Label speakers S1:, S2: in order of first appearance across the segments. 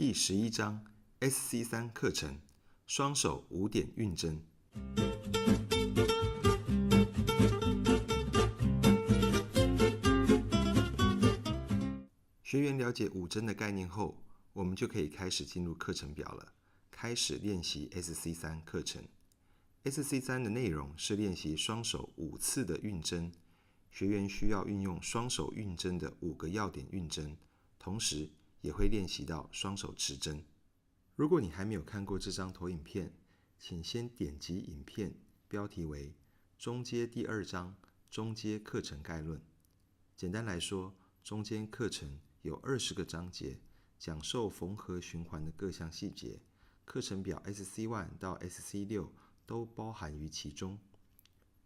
S1: 第11章 SC3 课程，双手5点运针。学员了解5针的概念后，我们就可以开始进入课程表了，开始练习 SC3 课程。SC3 的内容是练习双手5次的运针，学员需要运用双手运针的5个要点运针，同时也会练习到双手持针。如果你还没有看过这张投影片，请先点击影片，标题为中阶第2章中阶课程概论。简单来说，中间课程有20个章节，讲授缝合循环的各项细节，课程表 SC1 到 SC6 都包含于其中。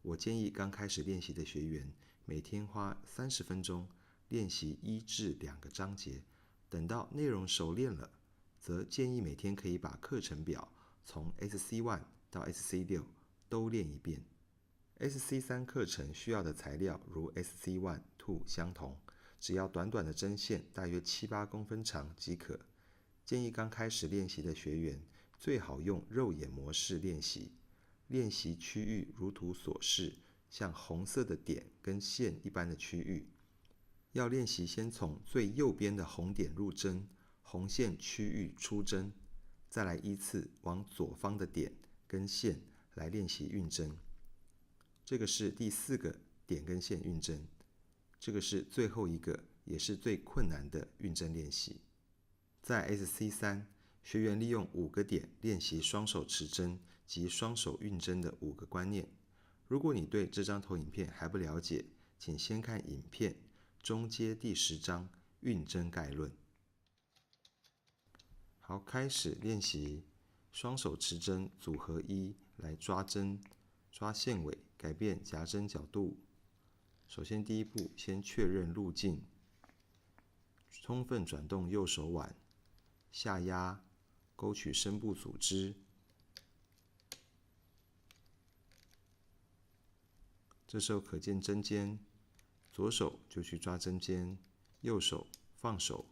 S1: 我建议刚开始练习的学员每天花30分钟练习1至2个章节，等到内容熟练了，则建议每天可以把课程表从 SC1 到 SC6 都练一遍。SC3 课程需要的材料如 SC1、2 相同，只要短短的针线大约7-8公分长即可。建议刚开始练习的学员最好用肉眼模式练习，练习区域如图所示，像红色的点跟线一般的区域。要练习先从最右边的红点入针，红线区域出针，再来依次往左方的点跟线来练习运针。这个是第4个点跟线运针，这个是最后一个也是最困难的运针练习。在 SC3， 学员利用5个点练习双手持针及双手运针的5个观念。如果你对这张投影片还不了解，请先看影片中阶第10章运针概论。好，开始练习双手持针组合1来抓针，抓线尾，改变夹针角度。首先第一步，先确认路径，充分转动右手腕，下压，勾取深部组织。这时候可见针尖，左手就去抓针尖，右手放手，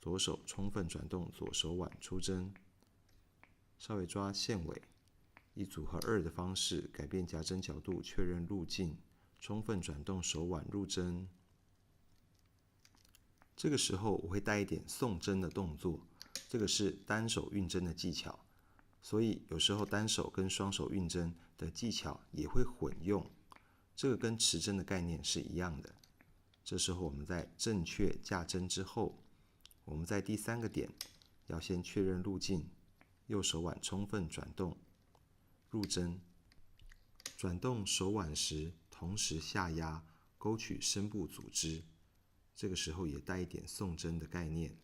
S1: 左手充分转动左手腕出针，稍微抓线尾，以组合2的方式改变夹针角度，确认路径，充分转动手腕入针。这个时候我会带一点送针的动作，这个是单手运针的技巧，所以有时候单手跟双手运针的技巧也会混用，这个跟持针的概念是一样的。这时候我们在正确架针之后，我们在第3个点要先确认路径，右手腕充分转动入针，转动手腕时同时下压，勾取深部组织，这个时候也带一点送针的概念。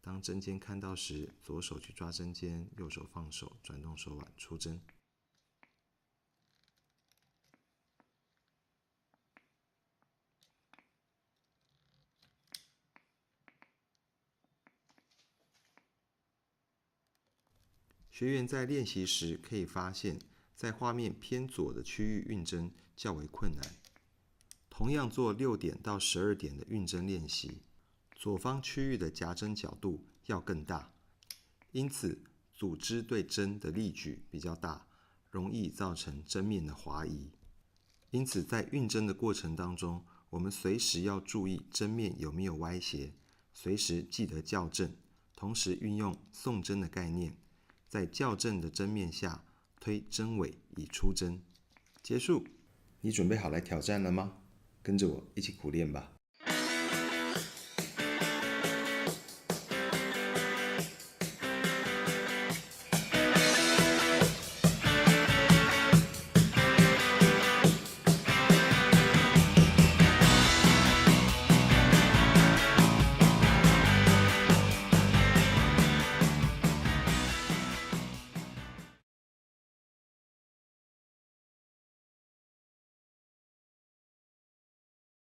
S1: 当针尖看到时，左手去抓针尖，右手放手，转动手腕出针。学员在练习时可以发现，在画面偏左的区域运针较为困难。同样做6点到12点的运针练习，左方区域的夹针角度要更大，因此组织对针的力矩比较大，容易造成针面的滑移。因此在运针的过程当中，我们随时要注意针面有没有歪斜，随时记得校正，同时运用送针的概念，在校正的针面下推针尾以出针。结束，你准备好来挑战了吗？跟着我一起苦练吧。